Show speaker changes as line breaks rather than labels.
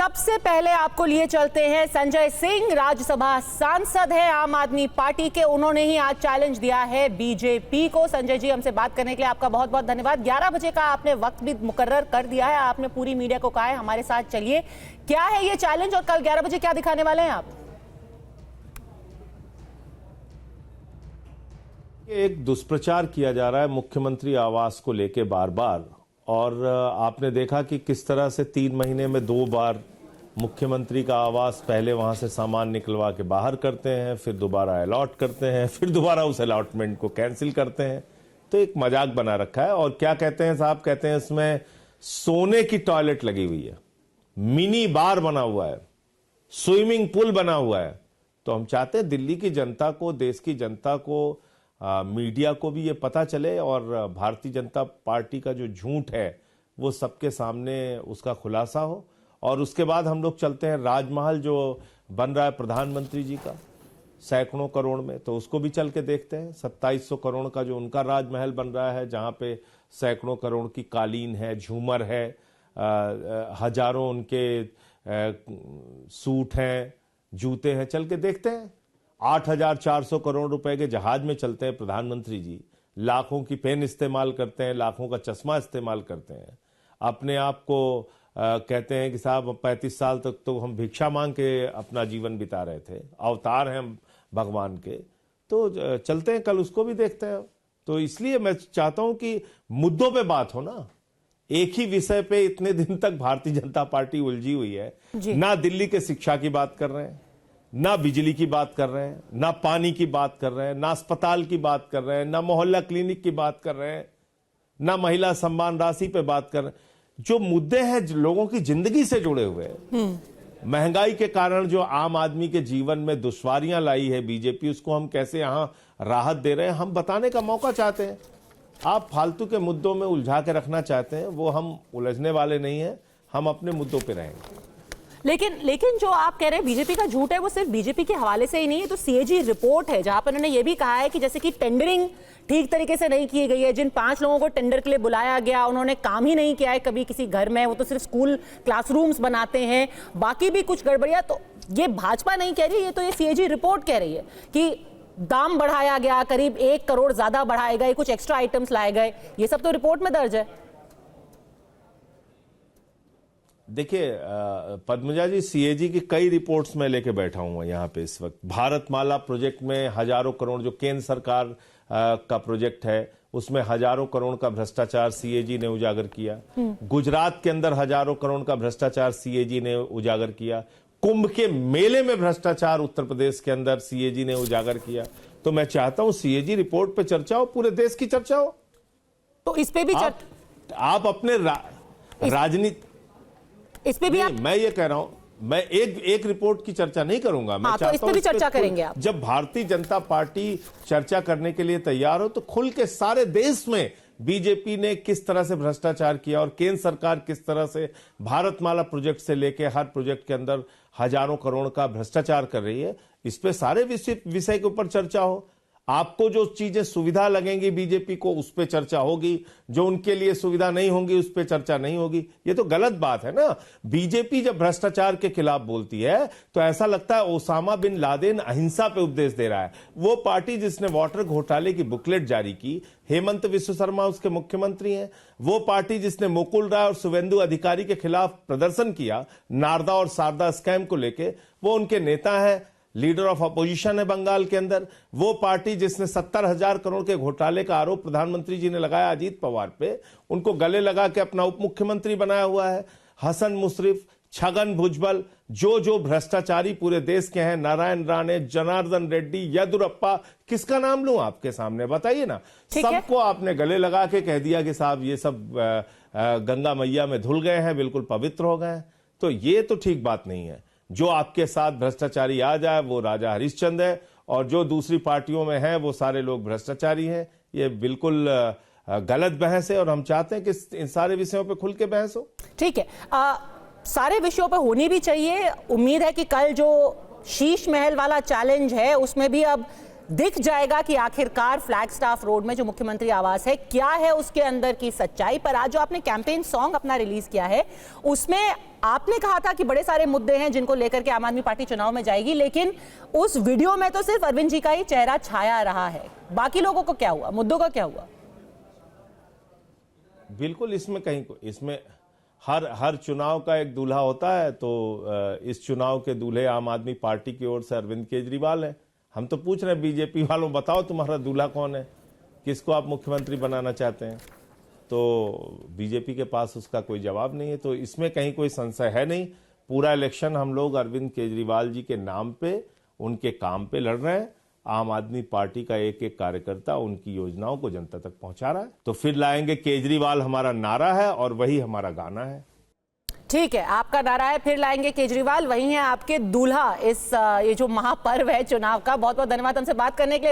सबसे पहले आपको लिए चलते हैं संजय सिंह, राज्यसभा सांसद है आम आदमी पार्टी के। उन्होंने ही आज चैलेंज दिया है बीजेपी को। संजय जी, हमसे बात करने के लिए आपका बहुत बहुत धन्यवाद। 11 बजे का आपने वक्त भी मुकर्रर कर दिया है, आपने पूरी मीडिया को कहा है हमारे साथ चलिए। क्या है ये चैलेंज और कल 11 बजे क्या दिखाने वाले हैं आप?
एक दुष्प्रचार किया जा रहा है मुख्यमंत्री आवास को लेके बार बार, और आपने देखा कि किस तरह से 3 महीने में 2 बार मुख्यमंत्री का आवास पहले वहां से सामान निकलवा के बाहर करते हैं, फिर दोबारा अलॉट करते हैं, फिर दोबारा उस अलॉटमेंट को कैंसिल करते हैं। तो एक मजाक बना रखा है। और क्या कहते हैं साहब, कहते हैं इसमें सोने की टॉयलेट लगी हुई है, मिनी बार बना हुआ है, स्विमिंग पूल बना हुआ है। तो हम चाहते हैं दिल्ली की जनता को, देश की जनता को, मीडिया को भी ये पता चले और भारतीय जनता पार्टी का जो झूठ है वो सबके सामने उसका खुलासा हो। और उसके बाद हम लोग चलते हैं राजमहल जो बन रहा है प्रधानमंत्री जी का सैकड़ों करोड़ में, तो उसको भी चल के देखते हैं। 2700 करोड़ का जो उनका राजमहल बन रहा है, जहां पे सैकड़ों करोड़ की कालीन है, झूमर है, हजारों उनके सूट हैं, जूते हैं, चल के देखते हैं। 8400 करोड़ रुपए के जहाज में चलते हैं प्रधानमंत्री जी, लाखों की पेन इस्तेमाल करते हैं, लाखों का चश्मा इस्तेमाल करते हैं, अपने आप को कहते हैं कि साहब 35 साल तक तो हम भिक्षा मांग के अपना जीवन बिता रहे थे, अवतार हैं भगवान के। तो चलते हैं, कल उसको भी देखते हैं। तो इसलिए मैं चाहता हूं कि मुद्दों पे बात हो ना, एक ही विषय पे इतने दिन तक भारतीय जनता पार्टी उलझी हुई है। ना दिल्ली के शिक्षा की बात कर रहे हैं, ना बिजली की बात कर रहे हैं, ना पानी की बात कर रहे हैं, ना अस्पताल की बात कर रहे हैं, ना मोहल्ला क्लिनिक की बात कर रहे हैं, ना महिला सम्मान राशि पे बात कर रहे हैं। जो मुद्दे हैं लोगों की जिंदगी से जुड़े हुए हैं, महंगाई के कारण जो आम आदमी के जीवन में दुश्वारियां लाई है बीजेपी, उसको हम कैसे यहां राहत दे रहे हैं, हम बताने का मौका चाहते हैं। आप फालतू के मुद्दों में उलझा के रखना चाहते हैं, वो हम उलझने वाले नहीं हैं, हम अपने मुद्दों पे रहेंगे।
लेकिन जो आप कह रहे हैं बीजेपी का झूठ है, वो सिर्फ बीजेपी के हवाले से ही नहीं है। तो सीएजी रिपोर्ट है जहां पर उन्होंने ये भी कहा है कि जैसे कि टेंडरिंग ठीक तरीके से नहीं की गई है, जिन 5 लोगों को टेंडर के लिए बुलाया गया उन्होंने काम ही नहीं किया है कभी किसी घर में, वो तो सिर्फ स्कूल क्लासरूम्स बनाते हैं, बाकी भी कुछ गड़बड़ियां। तो ये भाजपा नहीं कह रही, ये तो ये सीएजी रिपोर्ट कह रही है कि दाम बढ़ाया गया, करीब 1 करोड़ ज्यादा बढ़ाए गए, कुछ एक्स्ट्रा आइटम्स लाए गए, ये सब तो रिपोर्ट में दर्ज है।
देखिए पद्मजा जी, सीएजी की कई रिपोर्ट्स में लेके बैठा हूं यहाँ पे इस वक्त। भारतमाला प्रोजेक्ट में हजारों करोड़, जो केंद्र सरकार का प्रोजेक्ट है, उसमें हजारों करोड़ का भ्रष्टाचार सीएजी ने उजागर किया। गुजरात के अंदर हजारों करोड़ का भ्रष्टाचार सीएजी ने उजागर किया। कुंभ के मेले में भ्रष्टाचार उत्तर प्रदेश के अंदर सीएजी ने उजागर किया। तो मैं चाहता हूं सीएजी रिपोर्ट पे चर्चा हो, पूरे देश की चर्चा हो।
तो इस पे भी
आप अपने राजनीति,
इस पे भी
मैं ये कह रहा हूं, मैं एक रिपोर्ट की चर्चा नहीं करूंगा। मैं
तो इस पे भी चर्चा करेंगे आप।
जब भारतीय जनता पार्टी चर्चा करने के लिए तैयार हो तो खुल के सारे देश में बीजेपी ने किस तरह से भ्रष्टाचार किया और केंद्र सरकार किस तरह से भारतमाला प्रोजेक्ट से लेकर हर प्रोजेक्ट के अंदर हजारों करोड़ का भ्रष्टाचार कर रही है, इस पे सारे विषय के ऊपर चर्चा हो। आपको जो चीजें सुविधा लगेंगी बीजेपी को, उस पे चर्चा होगी, जो उनके लिए सुविधा नहीं होंगी उस पे चर्चा नहीं होगी। ये तो गलत बात है ना। बीजेपी जब भ्रष्टाचार के खिलाफ बोलती है तो ऐसा लगता है ओसामा बिन लादेन अहिंसा पे उपदेश दे रहा है। वो पार्टी जिसने वाटर घोटाले की बुकलेट जारी की, हेमंत विश्व शर्मा उसके मुख्यमंत्री हैं। वो पार्टी जिसने मुकुल राय और शुभेंदु अधिकारी के खिलाफ प्रदर्शन किया नारदा और शारदा स्कैम को लेके, वो उनके नेता है, लीडर ऑफ अपोजिशन है बंगाल के अंदर। वो पार्टी जिसने 70,000 करोड़ के घोटाले का आरोप प्रधानमंत्री जी ने लगाया अजीत पवार पे, उनको गले लगा के अपना उप मुख्यमंत्री बनाया हुआ है। हसन मुशर्रफ, छगन भुजबल, जो भ्रष्टाचारी पूरे देश के हैं, नारायण राणे, जनार्दन रेड्डी, येदुरप्पा, किसका नाम लूं आपके सामने, बताइए ना। सबको आपने गले लगा के कह दिया कि साहब ये सब गंगा मैया में धुल गए हैं, बिल्कुल पवित्र हो गए हैं। तो ये तो ठीक बात नहीं है। जो आपके साथ भ्रष्टाचारी आ जाए वो राजा हरिश्चंद्र है, और जो दूसरी पार्टियों में है वो सारे लोग भ्रष्टाचारी हैं। ये बिल्कुल गलत बहस है और हम चाहते हैं कि इन सारे विषयों पे खुल के बहस हो।
ठीक है, सारे विषयों पे होनी भी चाहिए। उम्मीद है कि कल जो शीश महल वाला चैलेंज है उसमें भी अब दिख जाएगा कि आखिरकार फ्लैगस्टाफ रोड में जो मुख्यमंत्री आवास है क्या है उसके अंदर की सच्चाई। पर आज जो आपने कैंपेन सॉन्ग अपना रिलीज किया है उसमें आपने कहा था कि बड़े सारे मुद्दे हैं जिनको लेकर के आम आदमी पार्टी चुनाव में जाएगी, लेकिन उस वीडियो में तो सिर्फ अरविंद जी का ही चेहरा छाया रहा है। बाकी लोगों को क्या हुआ, मुद्दों का क्या हुआ?
बिल्कुल, इसमें हर चुनाव का एक दूल्हा होता है, तो इस चुनाव के दूल्हे आम आदमी पार्टी की ओर से अरविंद केजरीवाल हैं। हम तो पूछ रहे हैं बीजेपी वालों, बताओ तुम्हारा दूल्हा कौन है, किसको आप मुख्यमंत्री बनाना चाहते हैं? तो बीजेपी के पास उसका कोई जवाब नहीं है। तो इसमें कहीं कोई संशय है नहीं। पूरा इलेक्शन हम लोग अरविंद केजरीवाल जी के नाम पे, उनके काम पे लड़ रहे हैं। आम आदमी पार्टी का एक एक कार्यकर्ता उनकी योजनाओं को जनता तक पहुंचा रहा है। तो फिर लाएंगे केजरीवाल हमारा नारा है और वही हमारा गाना है।
ठीक है, आपका नारा है फिर लाएंगे केजरीवाल, वही है आपके दूल्हा इस ये जो महापर्व है चुनाव का। बहुत बहुत धन्यवाद हमसे बात करने के लिए।